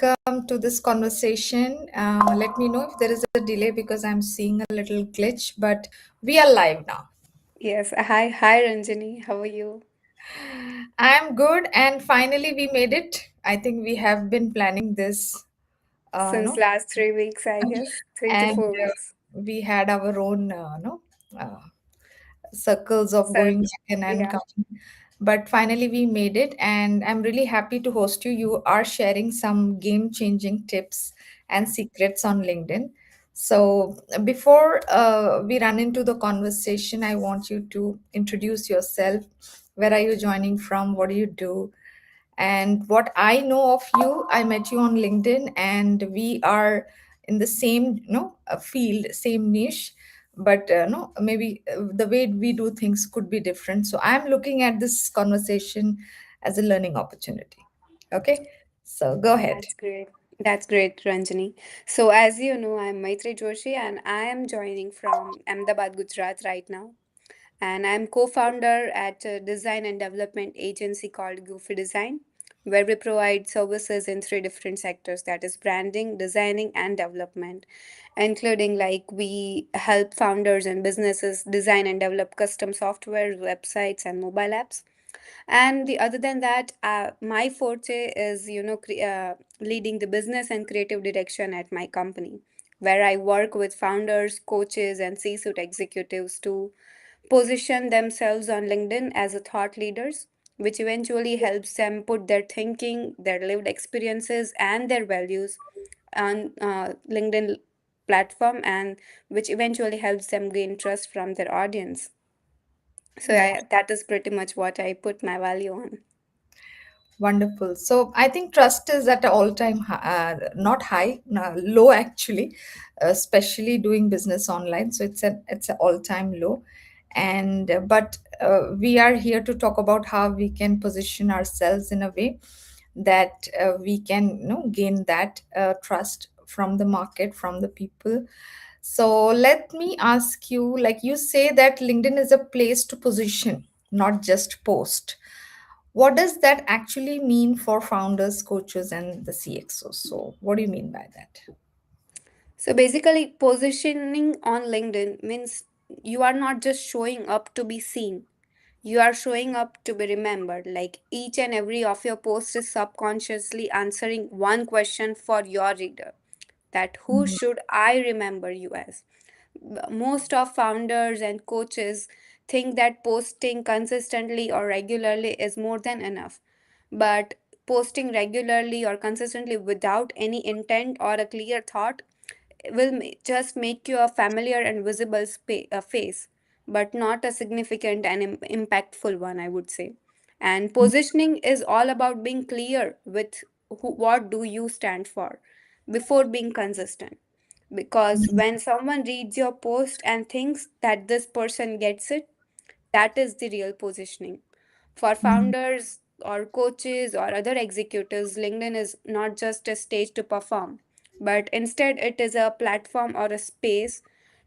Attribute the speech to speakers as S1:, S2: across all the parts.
S1: welcome to this conversation. Let me know if there is a delay because I'm seeing a little glitch, but we are live now.
S2: Yes. Hi, Ranjani. How are you?
S1: I'm good, and finally we made it. I think we have been planning this,
S2: Since
S1: no,
S2: last 3 weeks, I guess, three to
S1: and
S2: four weeks.
S1: we had our own, no, uh, circles of going
S2: Search.
S1: back and
S2: Yeah,
S1: coming. But finally, we made it, and I'm really happy to host you. You are sharing some game changing tips and secrets on LinkedIn. So, before we run into the conversation, I want you to introduce yourself. Where are you joining from? What do you do? And what I know of you, I met you on LinkedIn, and we are in the same, field, same niche, but no, maybe the way we do things could be different. So I'm looking at this conversation as a learning opportunity. Okay, so go ahead.
S2: that's great. That's great, Ranjani. So, as you know, I'm Maitri Joshi and I am joining from Ahmedabad, Gujarat right now. And I'm co-founder at a design and development agency called Goofy Design, where we provide services in three different sectors, that is branding, designing, and development, including like we help founders and businesses design and develop custom software, websites, and mobile apps. And the other than that, my forte is leading the business and creative direction at my company, where I work with founders, coaches, and C-suite executives to position themselves on LinkedIn as a thought leaders, which eventually helps them put their thinking, their lived experiences, and their values on LinkedIn platform, and which eventually helps them gain trust from their audience. So
S1: Yeah.
S2: that is pretty much what I put my value on.
S1: Wonderful. So I think trust is at an all-time not high, no, low actually, especially doing business online. So it's an all-time low, and but we are here to talk about how we can position ourselves in a way that we can, gain that trust from the market, from the people. So let me ask you, like you say that LinkedIn is a place to position, not just post. What does that actually mean for founders, coaches, and the CXOs? So, what do you mean by that?
S2: So basically, positioning on LinkedIn means you are not just showing up to be seen. You are showing up to be remembered. Like each and every of your posts is subconsciously answering one question for your reader, that who
S1: Mhm.
S2: should I remember you as? Most of founders and coaches think that posting consistently or regularly is more than enough. But posting regularly or consistently without any intent or a clear thought will just make you a familiar and visible face, but not a significant and impactful one, I would say. And positioning is all about being clear with what do you stand for before being consistent. Because when someone reads your post and thinks that this person gets it, that is the real positioning. For
S1: Mhm.
S2: founders or coaches or other executives, LinkedIn is not just a stage to perform, but instead it is a platform or a space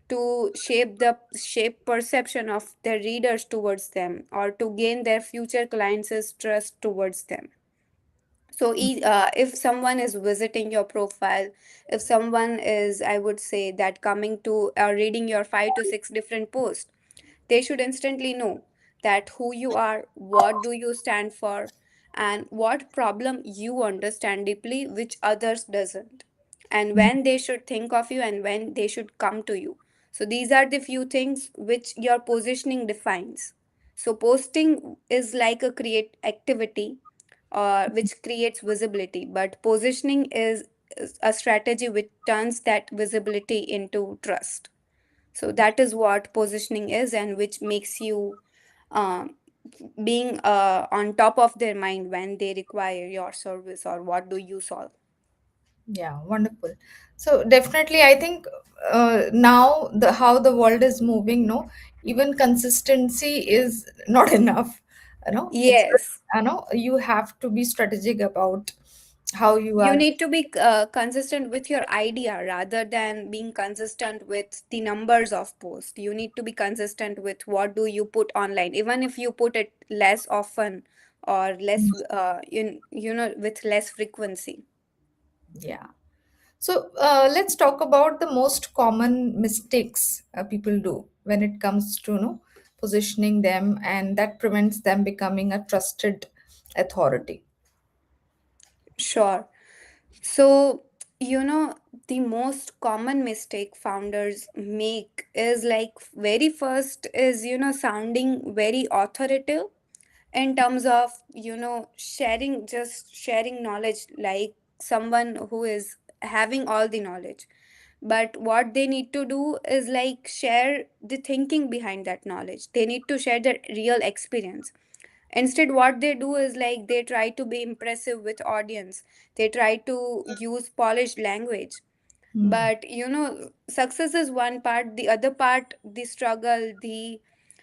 S2: to shape perception of their readers towards them, or to gain their future clients' trust towards them. So, if someone is visiting your profile, if someone is, I would say, that coming to reading your 5 to 6 different posts, they should instantly know that who you are, what do you stand for, and what problem you understand deeply which others doesn't, and when they should think of you and when they should come to you. So these are the few things which your positioning defines. So posting is like a create activity which creates visibility, but positioning is a strategy which turns that visibility into trust. So that is what positioning is, and which makes you um, being on top of their mind when they require your service or what do you solve.
S1: Yeah, wonderful. So definitely, I think now the how the world is moving, no, even consistency is not enough.
S2: Yes,
S1: You have to be strategic about how you
S2: you
S1: are.
S2: need to be consistent with your idea rather than being consistent with the numbers of posts. You need to be consistent with what do you put online, even if you put it less often or less with less frequency.
S1: Yeah. So let's talk about the most common mistakes people do when it comes to, positioning them, and that prevents them becoming a trusted authority.
S2: Sure. So, you know, the most common mistake founders make is like very first is, sounding very authoritative in terms of, just sharing knowledge like someone who is having all the knowledge. But what they need to do is like share the thinking behind that knowledge. They need to share their real experience. Instead, what they do is like they try to be impressive with audience. They try to use polished language.
S1: Hmm.
S2: But success is one part. The other part, the struggle, the,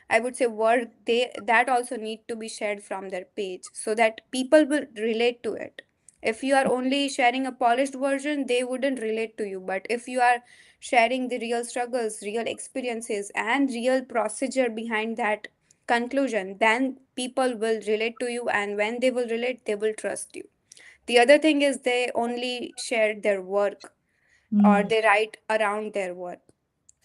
S2: I would say, work, they that also need to be shared from their page so that people will relate to it. If you are only sharing a polished version, they wouldn't relate to you. But if you are sharing the real struggles, real experiences, and real procedure behind that conclusion, then people will relate to you, and when they will relate, they will trust you. The other thing is they only share their work, or
S1: Hmm.
S2: they write around their work.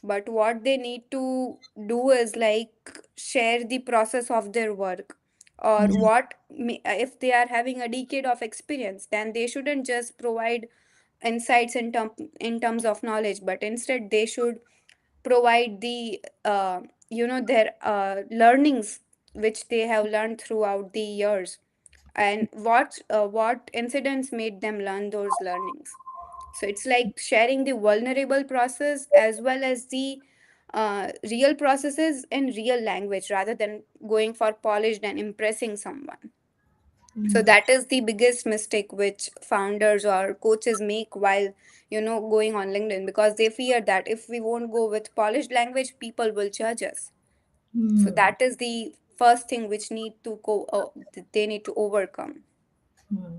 S2: But what they need to do is like share the process of their work, or
S1: Hmm.
S2: if they are having a decade of experience, then they shouldn't just provide insights in terms of knowledge, but instead they should provide the their learnings which they have learned throughout the years, and what incidents made them learn those learnings. So it's like sharing the vulnerable process as well as the real processes in real language rather than going for polished and impressing someone. So
S1: Hmm.
S2: that is the biggest mistake which founders or coaches make while going on LinkedIn, because they fear that if we won't go with polished language, people will judge us. So
S1: Hmm.
S2: that is the first thing which they need to overcome.
S1: Hmm.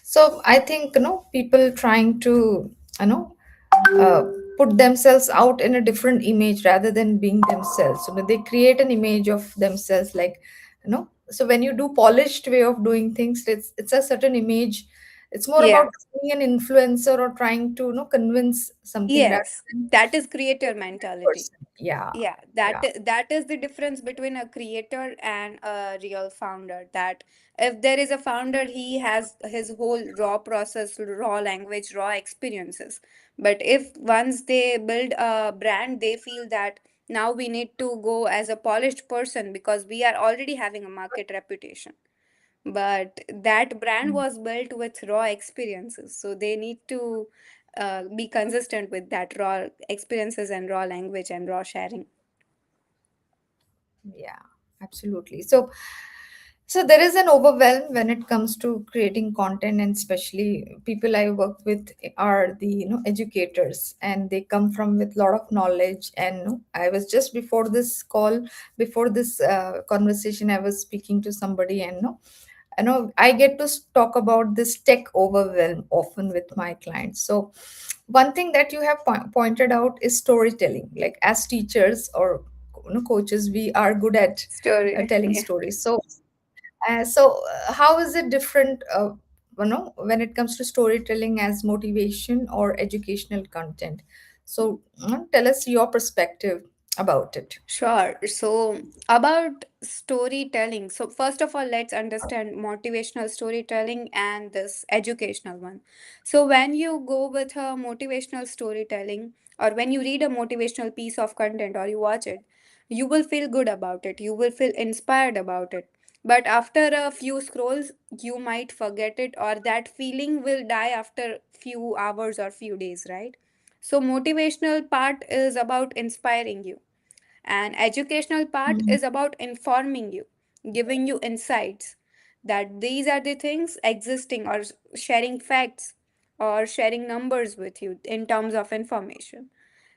S1: So I think, people trying to, you know uh, put themselves out in a different image rather than being themselves. So they create an image of themselves, like, so when you do polished way of doing things, it's a certain image. It's more about
S2: Yeah.
S1: being an influencer or trying to, convince something rather
S2: Yes,
S1: than
S2: that is creator
S1: being that
S2: mentality.
S1: person. Yeah.
S2: Yeah,
S1: Yeah.
S2: that is the difference between a creator and a real founder. That if there is a founder, he has his whole raw process, raw language, raw experiences. But if once they build a brand, they feel that now we need to go as a polished person because we are already having a market reputation. But that brand was built with raw experiences, so they need to be consistent with that raw experiences and raw language and raw sharing.
S1: Yeah, absolutely. So there is an overwhelm when it comes to creating content, and especially people I work with are the, educators, and they come from with a lot of knowledge. And I was just before this call, before this conversation, I was speaking to somebody, and I get to talk about this tech overwhelm often with my clients. So one thing that you have pointed out is storytelling. Like as teachers or, coaches, we are good at
S2: Story.
S1: telling
S2: Yeah.
S1: stories. So how is it different, when it comes to storytelling as motivation or educational content? So tell us your perspective about it.
S2: Sure. So, about storytelling. So, first of all, let's understand motivational storytelling and this educational one. So, when you go with a motivational storytelling, or when you read a motivational piece of content or you watch it, you will feel good about it. You will feel inspired about it. But after a few scrolls, you might forget it, or that feeling will die after few hours or few days, right? So, motivational part is about inspiring you, and educational part
S1: Mhm.
S2: is about informing you, giving you insights that these are the things existing, or sharing facts or sharing numbers with you in terms of information.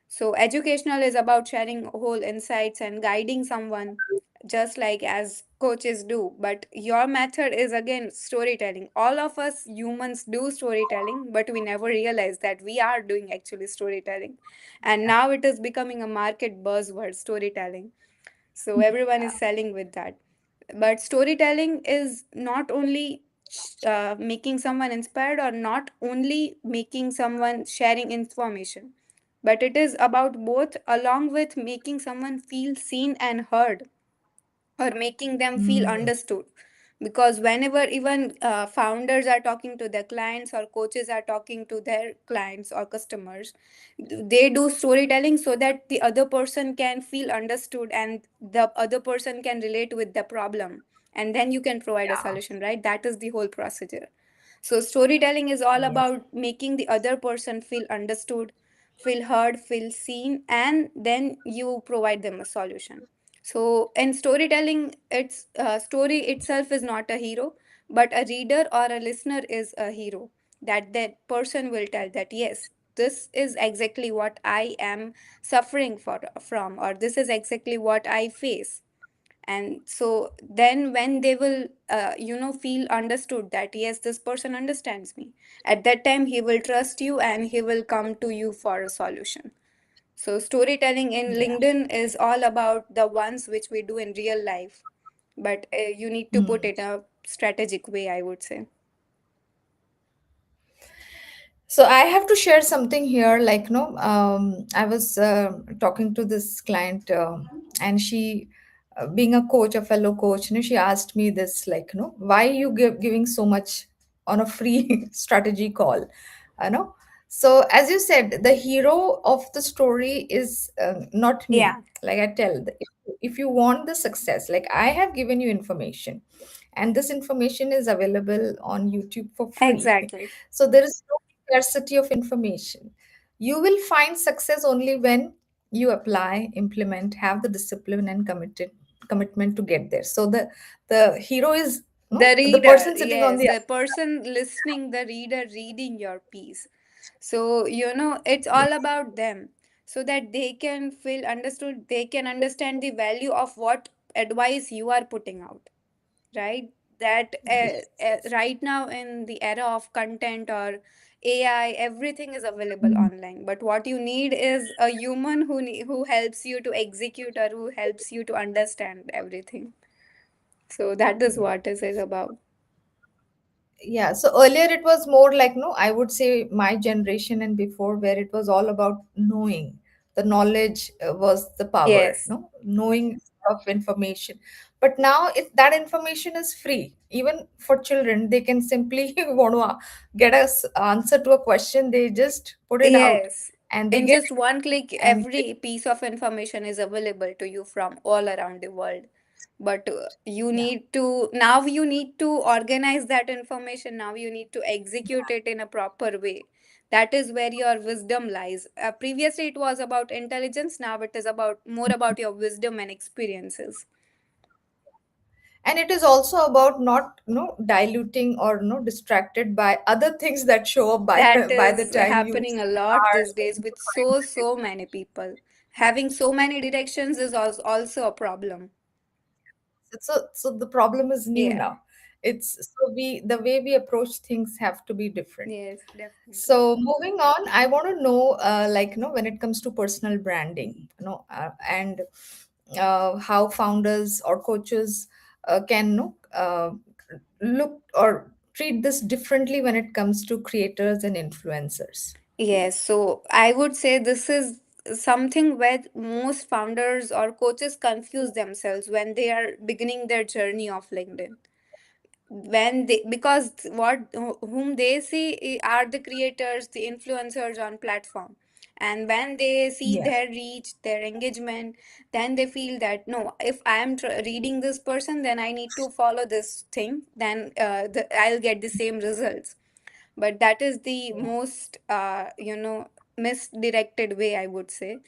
S2: So, educational is about sharing whole insights and guiding someone, just like as coaches do. But your method is again storytelling. All of us humans do storytelling, but we never realize that we are doing actually storytelling. And now it is becoming a market buzzword, storytelling. So, everyone is selling with that. But storytelling is not only making someone inspired, or not only making someone sharing information, but it is about both, along with making someone feel seen and heard, or making them feel
S1: Mm,
S2: understood. Because whenever even founders are talking to their clients, or coaches are talking to their clients or customers, they do storytelling so that the other person can feel understood and the other person can relate with the problem, and then you can provide a
S1: yeah.
S2: solution, right? That is the whole procedure. So storytelling is all
S1: Yes.
S2: about making the other person feel understood, feel heard, feel seen, and then you provide them a solution. So in storytelling, its story itself is not a hero, but a reader or a listener is a hero. That person will tell that yes, this is exactly what I am suffering from, or this is exactly what I face. And so then when they will feel understood that yes, this person understands me, at that time he will trust you and he will come to you for a solution. So storytelling in
S1: Yeah.
S2: LinkedIn is all about the ones which we do in real life, but you need to put
S1: Mm.
S2: it a strategic way, I would say.
S1: So I have to share something here. Like, no, I was talking to this client, and she, being a coach, a fellow coach, she asked me this, like, why you giving so much on a free strategy call, you know. So as you said, the hero of the story is not me.
S2: Yeah,
S1: Like I tell, if you want the success, like I have given you information, and this information is available on YouTube for free.
S2: exactly.
S1: So there is no scarcity of information. You will find success only when you apply, implement, have the discipline and commitment to get there. So the hero is
S2: The
S1: no the
S2: reader,
S1: person sitting on
S2: yes,
S1: the
S2: the person listening, the reader reading your piece. So, it's
S1: yeah.
S2: all about them, so that they can feel understood, they can understand the value of what advice you are putting out, right? That
S1: Yes, yes.
S2: right now in the era of content or AI, everything is available
S1: Mm.
S2: online. But what you need is a human who helps you to execute, or who helps you to understand everything. So that is what it is about.
S1: Yeah, so earlier it was more like, no, I would say my generation and before, where it was all about knowing. The knowledge was the power,
S2: Yes.
S1: no, knowing of information. But now, if that information is free, even for children, they can simply want to get a answer to a question. They just put it out,
S2: Yes.
S1: and they
S2: In
S1: get
S2: just
S1: it.
S2: one click,
S1: And
S2: every piece of information is available to you from all around the world. But
S1: yeah,
S2: you need to organize that information. Now you need to execute it in a proper way. That is where your wisdom lies. Previously, it was about intelligence. Now it is about more about your wisdom and experiences.
S1: and it is also about not diluting or distracted by other things that show up by
S2: That
S1: by the
S2: is
S1: time you
S2: happening a lot
S1: start
S2: these days with so many people. Having so many directions is also a problem.
S1: so the problem is new
S2: Yeah.
S1: now. It's so we the way we approach things have to be different.
S2: Yes, definitely.
S1: So moving on, I want to know, like, when it comes to personal branding, and how founders or coaches can look or treat this differently when it comes to creators and influencers.
S2: Yes, so I would say this is something where most founders or coaches confuse themselves when they are beginning their journey of LinkedIn. When they, because what whom they see are the creators, the influencers on platform, and when they see
S1: Yeah.
S2: their reach, their engagement, then they feel that no, if I am reading this person, then I need to follow this thing, then I'll get the same results. But that is the most misdirected way, I would say.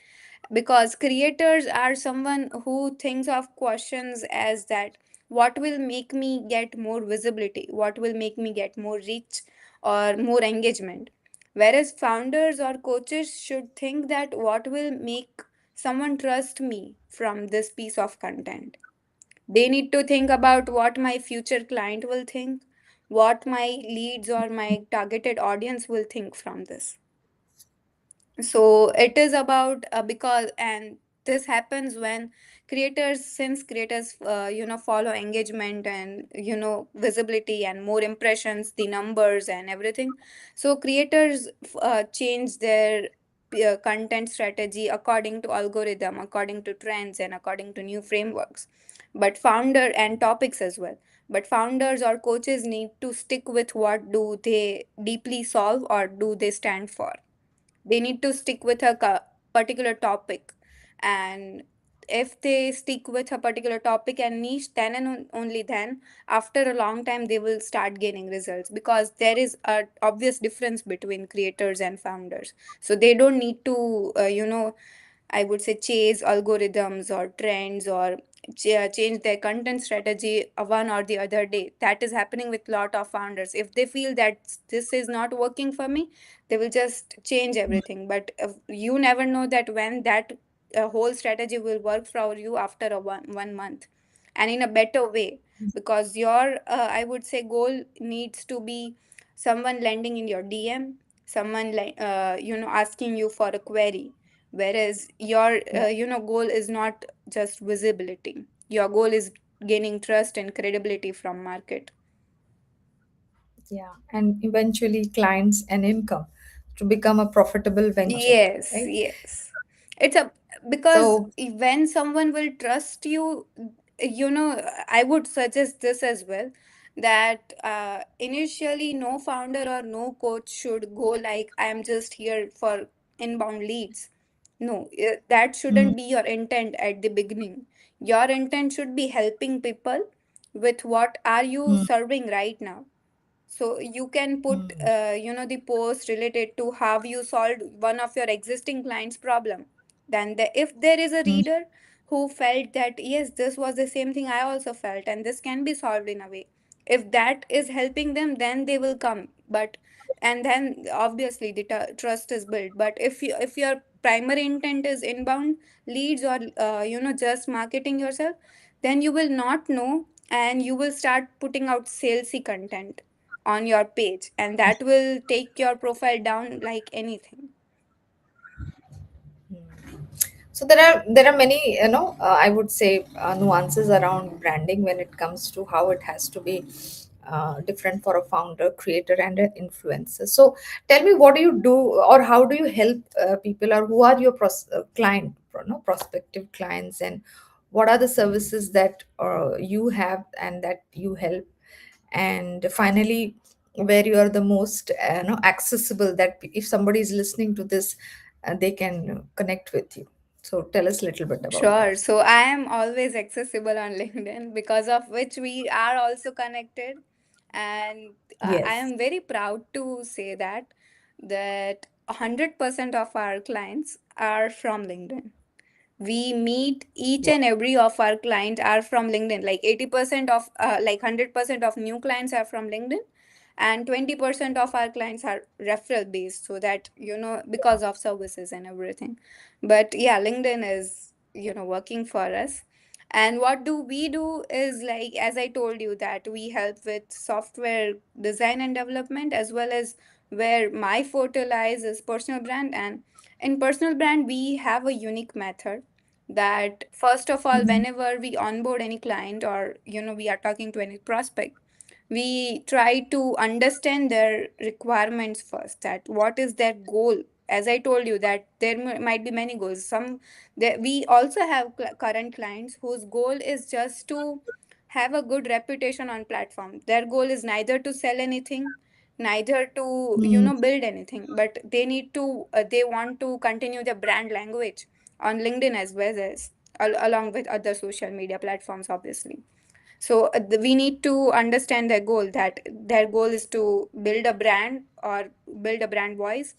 S2: Because creators are someone who thinks of questions as that what will make me get more visibility, what will make me get more reach or more engagement. Whereas founders or coaches should think that what will make someone trust me from this piece of content. They need to think about what my future client will think, what my leads or my targeted audience will think from this. So it is about because, and this happens when creators, since creators follow engagement and visibility and more impressions, the numbers and everything. So creators change their content strategy according to algorithm, according to trends, and according to new frameworks, but founder and topics as well. But founders or coaches need to stick with what do they deeply solve or do they stand for. They need to stick with a particular topic. And if they stick with a particular topic and niche, then and only then, after a long time, they will start gaining results, because there is a obvious difference between creators and founders. So they don't need to I would say chase algorithms or trends, or change their content strategy one or the other day. That is happening with lot of founders. If they feel that this is not working for me, they will just change everything. But you never know that when that whole strategy will work for you after one month, and in a better way. Because your I would say goal needs to be someone landing in your DM, someone asking you for a query. Whereas your
S1: Yeah.
S2: goal is not just visibility. Your goal is gaining trust and credibility from market.
S1: Yeah, and eventually clients and income to become a profitable venture,
S2: Yes,
S1: right?
S2: yes. It's a because
S1: So,
S2: when someone will trust you, I would suggest this as well, that initially no founder or no coach should go like, I am just here for inbound leads. No, that
S1: mm,
S2: shouldn't be your intent at the beginning. Your intent should be helping people with what are you
S1: mm,
S2: serving right now. So you can put
S1: mm,
S2: the post related to how you solved one of your existing clients problem. Then if there is a
S1: mm,
S2: reader who felt that yes, this was the same thing I also felt and this can be solved in a way, if that is helping them, then they will come. But and then obviously the trust is built. But if your primary intent is inbound leads, or just marketing yourself, then you will not know, and you will start putting out salesy content on your page, and that will take your profile down like anything.
S1: so there are many, I would say, nuances around branding when it comes to how it has to be different for a founder, creator, and an influencer. So tell me, what do you do, or how do you help people, or who are your prospective clients, and what are the services that you have and that you help, and finally, where you are the most accessible, that if somebody is listening to this, they can connect with you. So tell us a little bit about that.
S2: Sure. So I am always accessible on LinkedIn, because of which we are also connected. And I
S1: Yes.
S2: am very proud to say that 100% of our clients are from LinkedIn. We meet each
S1: Wow.
S2: and every of our clients are from LinkedIn. Like 80% of like 100% of new clients are from LinkedIn, and 20% of our clients are referral based, so that because of services and everything. But yeah, LinkedIn is working for us. And what do we do is, like as I told you, that we help with software design and development, as well as where my forte lies is personal brand. And in personal brand, we have a unique method that, first of all,
S1: Mhm.
S2: whenever we onboard any client, or we are talking to any prospect, we try to understand their requirements first, that what is their goal. As I told you, that there might be many goals. We also have current clients whose goal is just to have a good reputation on platform. Their goal is neither to sell anything, neither to
S1: Mm,
S2: build anything, but they want to continue the brand language on LinkedIn, as well as along with other social media platforms, obviously. So we need to understand their goal, that their goal is to build a brand, or build a brand voice,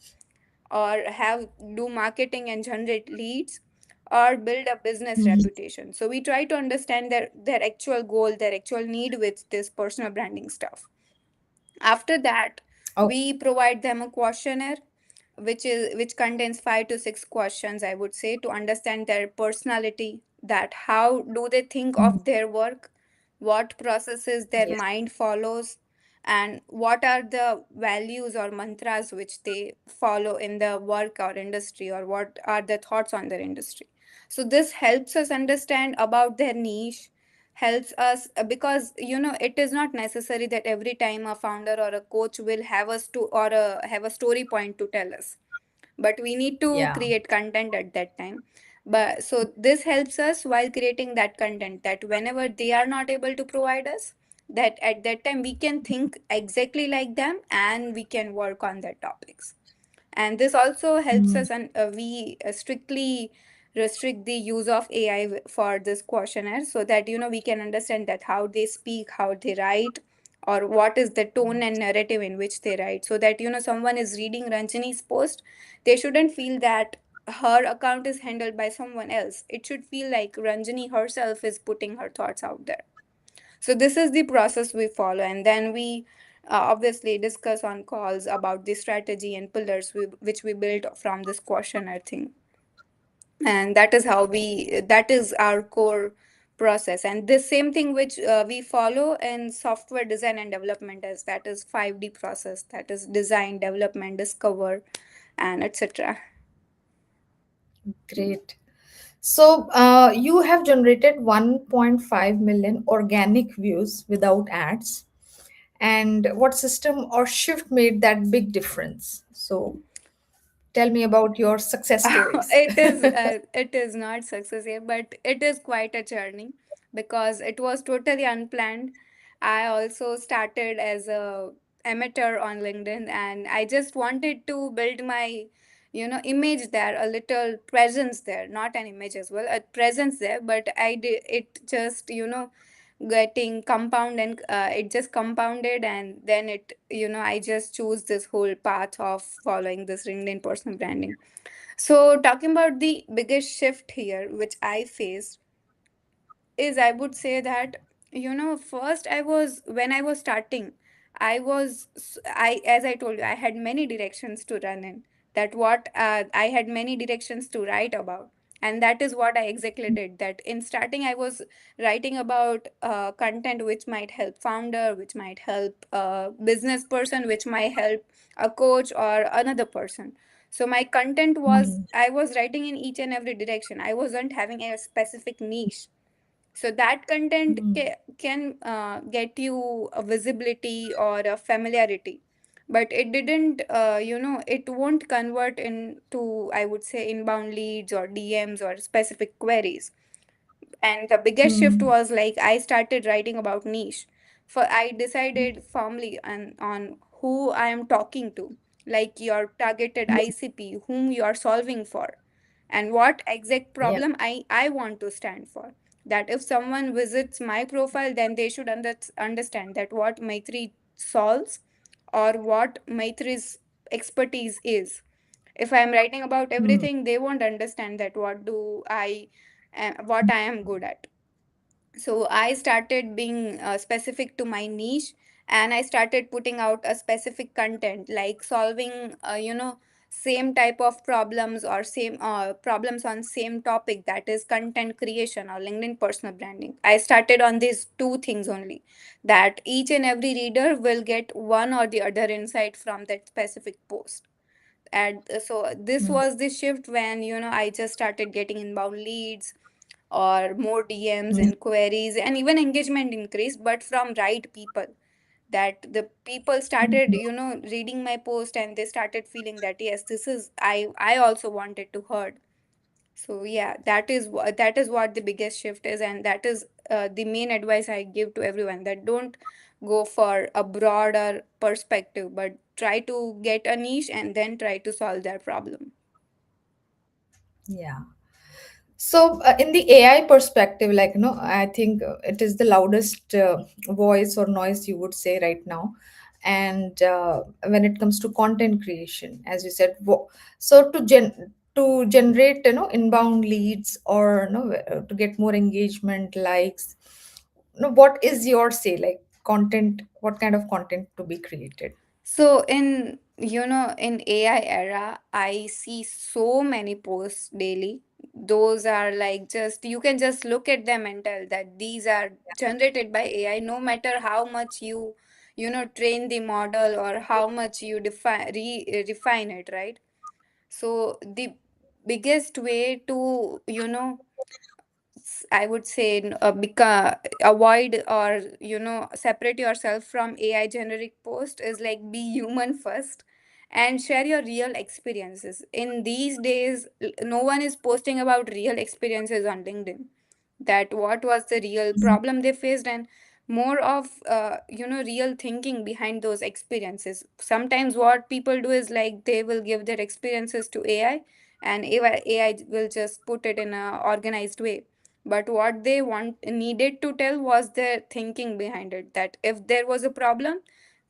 S2: or have do marketing and generate leads, or build a business
S1: mhm.
S2: reputation. So we try to understand their actual goal, their actual need with this personal branding stuff. After that,
S1: Oh.
S2: we provide them a questionnaire, which contains 5 to 6 questions, I would say, to understand their personality, that how do they think
S1: Mhm.
S2: of their work, what processes their
S1: Yes.
S2: mind follows, and what are the values or mantras which they follow in the work or industry, or what are the thoughts on their industry. So this helps us understand about their niche, helps us because it is not necessary that every time a founder or a coach will have us to or have a story point to tell us, but we need to
S1: Yeah.
S2: create content at that time. But so this helps us while creating that content, that whenever they are not able to provide us, that at that time we can think exactly like them and we can work on their topics. And this also helps
S1: Mm.
S2: us, and we strictly restrict the use of AI for this questionnaire, so that we can understand that how they speak, how they write, or what is the tone and narrative in which they write, so that someone is reading Ranjani's post, they shouldn't feel that her account is handled by someone else. It should feel like Ranjani herself is putting her thoughts out there. So this is the process we follow, and then we obviously discuss on calls about the strategy and pillars which we built from this questionnaire thing. And that is how that is our core process. And the same thing which we follow in software design and development, as that is 5D process, that is design, development, discover, and etc.
S1: Great. So, you have generated 1.5 million organic views without ads. And what system or shift made that big difference? So, tell me about your success stories.
S2: It is not success yet, but it is quite a journey because it was totally unplanned. I also started as a amateur on LinkedIn, and I just wanted to build my image there, a little presence there, not an image as well, a presence there. But I did it just getting compound, and it just compounded, and then I just choose this whole path of following this LinkedIn personal branding. So, talking about the biggest shift here, which I faced, is I would say that, first when I was starting, as I told you, I had many directions to run in. That what I had many directions to write about. And that is what I exactly did. That in starting, I was writing about content which might help founder, which might help a business person, which might help a coach or another person. So my content was,
S1: Mm,
S2: I was writing in each and every direction. I wasn't having a specific niche. So that content
S1: mm,
S2: can get you a visibility or a familiarity, but it didn't it won't convert into, I would say, inbound leads or DMs or specific queries. And the biggest shift
S1: mm,
S2: was like I started writing about niche. For I decided firmly on who I am talking to, like your targeted
S1: yeah,
S2: ICP, whom you are solving for, and what exact
S1: yeah,
S2: problem I want to stand for. That if someone visits my profile, then they should understand that what Maitri solves, or what Maitri's expertise is. If I'm writing about
S1: mm,
S2: everything, they won't understand that what I am good at. So I started being specific to my niche, and I started putting out a specific content, like solving same type of problems, or same problems on same topic, that is content creation or LinkedIn personal branding. I started on these two things only, that each and every reader will get one or the other insight from that specific post. And so this
S1: mm,
S2: was the shift when I just started getting inbound leads, or more DMs
S1: mm,
S2: and queries, and even engagement increased, but from right people. That the people started,
S1: mm.
S2: reading my post, and they started feeling that yes, this is I also wanted to heard. So yeah, that is what the biggest shift is, and that is the main advice I give to everyone, that don't go for a broader perspective, but try to get a niche and then try to solve their problem.
S1: Yeah. So, in the AI perspective, I think it is the loudest voice or noise you would say right now. And when it comes to content creation, as you said, so to generate inbound leads, or to get more engagement, likes, what is your say, like content? What kind of content to be created?
S2: So in AI era, I see so many posts daily. Those are like, just you can just look at them and tell that these are generated by AI, no matter how much you train the model, or how much you refine it, right? So biggest way to, I would say, avoid or separate yourself from AI generic post is like be human first and share your real experiences. In these days, no one is posting about real experiences on LinkedIn. That what was the real problem they faced, and more of real thinking behind those experiences. Sometimes what people do is like they will give their experiences to AI, and AI will just put it in a organized way, but what they want needed to tell was their thinking behind it, that if there was a problem,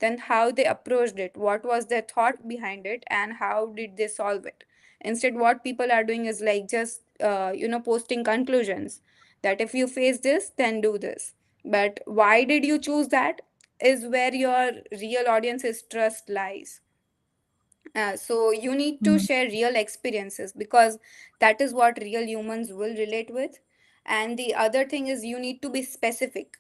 S2: then how they approached it, what was their thought behind it, and how did they solve it. Instead, what people are doing is like just posting conclusions, that if you face this, then do this. But why did you choose that is where your real audience's trust lies. So you need to
S1: Mm.
S2: share real experiences, because that is what real humans will relate with. And the other thing is you need to be specific.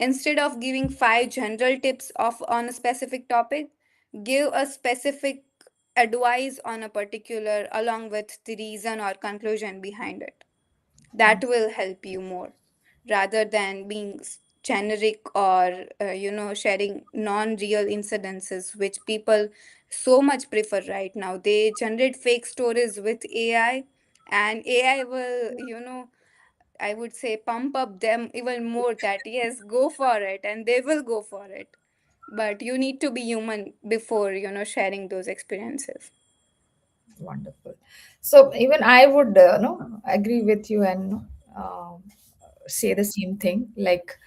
S2: Instead of giving five general tips of on a specific topic, give a specific advice on a particular along with the reason or conclusion behind it. That will help you more rather than being generic or sharing non-real incidences, which people so much prefer right now. They generate fake stories with AI, and AI will, I would say, pump up them even more, that yes, go for it, and they will go for it. But you need to be human before sharing those experiences.
S1: Wonderful. So even I would no agree with you and say the same thing. Like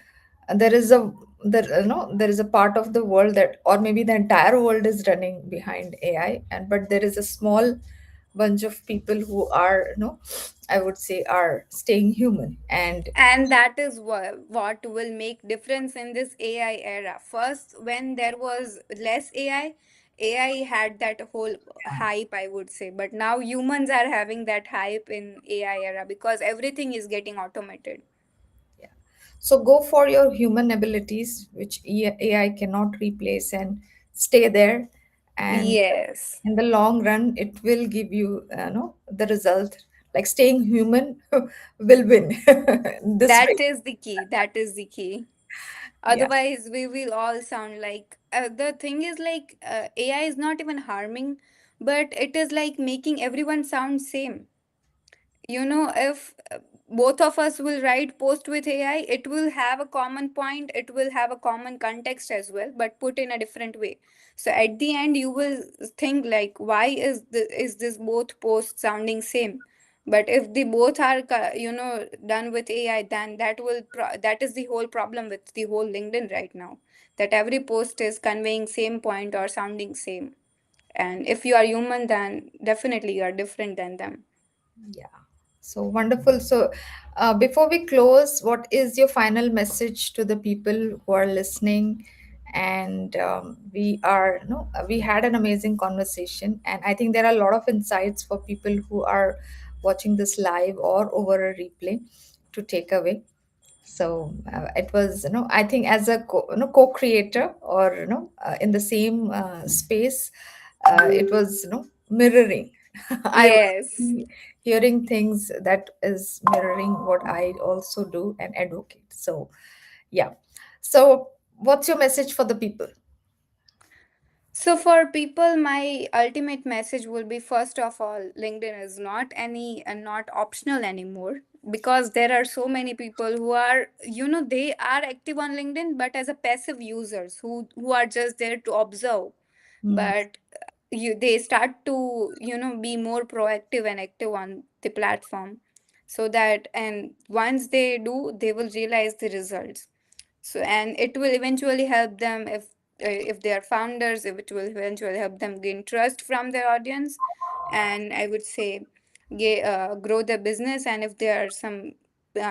S1: there is a there is a part of the world that, or maybe the entire world is running behind AI, and but there is a small bunch of people who are I would say are staying human. And
S2: And that is what will make difference in this AI era. First, when there was less AI had that whole hype, I would say, but now humans are having that hype in AI era because everything is getting automated.
S1: yeah, so go for your human abilities, which AI cannot replace, and stay there. And
S2: Yes,
S1: in the long run, it will give you, the result. Like staying human will win this
S2: that
S1: way.
S2: is the key. That is the key.
S1: Yeah.
S2: Otherwise, we will all sound like the thing is like AI is not even harming, but it is like making everyone sound same. If both of us will write post with AI, it will have a common point, it will have a common context as well, but put in a different way. So at the end you will think like, why is this both posts sounding same? But if the both are done with AI, then that is the whole problem with the whole LinkedIn right now, that every post is conveying same point or sounding same. And if you are human, then definitely you are different than them.
S1: Yeah. So wonderful. So, before we close, what is your final message to the people who are listening? And we had an amazing conversation, and I think there are a lot of insights for people who are watching this live or over a replay to take away. So it was, I think as a co-creator, or in the same space, it was mirroring. I
S2: Yes.
S1: was hearing things that is mirroring what I also do and advocate. So yeah. So what's your message for the people?
S2: So for people, my ultimate message will be, first of all, LinkedIn is not any and not optional anymore, because there are so many people who are, they are active on LinkedIn but as a passive users who are just there to observe.
S1: Hmm.
S2: But they start to be more proactive and active on the platform, so that, and once they do, they will realize the results. So, and it will eventually help them if they are founders, if it will eventually help them gain trust from their audience, and I would say grow their business. And if there are some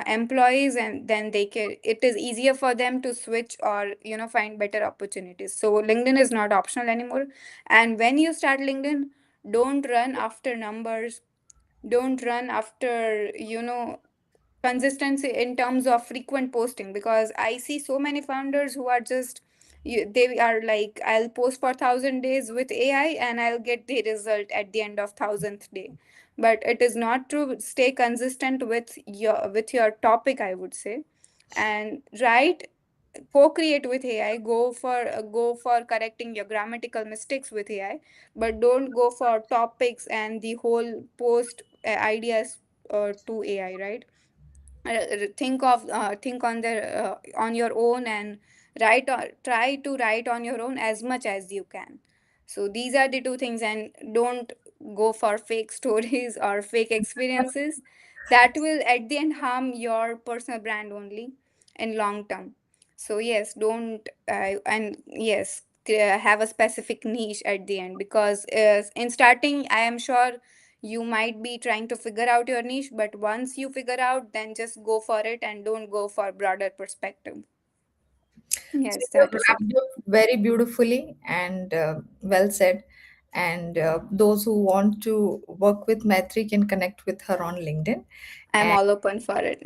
S2: employees, and then they can, it is easier for them to switch or find better opportunities. So LinkedIn is not optional anymore. And when you start LinkedIn, don't run after numbers, don't run after consistency in terms of frequent posting, because I see so many founders who are just They are like, I'll post for 1,000 days with AI and I'll get the result at the end of 1,000th day. But it is not true. Stay consistent with your topic, I would say. And write, co-create with AI. Go for correcting your grammatical mistakes with AI, but don't go for topics and the whole post ideas to AI, right? Think on your own, and try to write on your own as much as you can. So these are the two things, and don't go for fake stories or fake experiences. That will at the end harm your personal brand only in long term. So yes, don't and yes, have a specific niche at the end, because in starting I am sure you might be trying to figure out your niche, but once you figure out, then just go for it and don't go for broader perspective.
S1: So
S2: Yes,
S1: you
S2: that
S1: have
S2: is it.
S1: wrapped up very beautifully and well said. And those who want to work with Maitri can connect with her on LinkedIn.
S2: I'm
S1: And
S2: all open for it.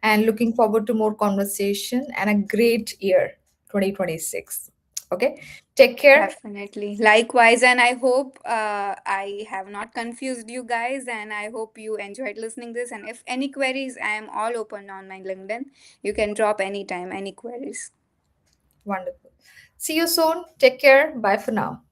S1: and looking forward to more conversation and a great year 2026. Okay, take care.
S2: Definitely. Likewise, and I hope I have not confused you guys, and I hope you enjoyed listening this. And if any queries, I am all open on my LinkedIn. You can drop anytime any queries.
S1: Wonderful. See you soon. Take care. Bye for now.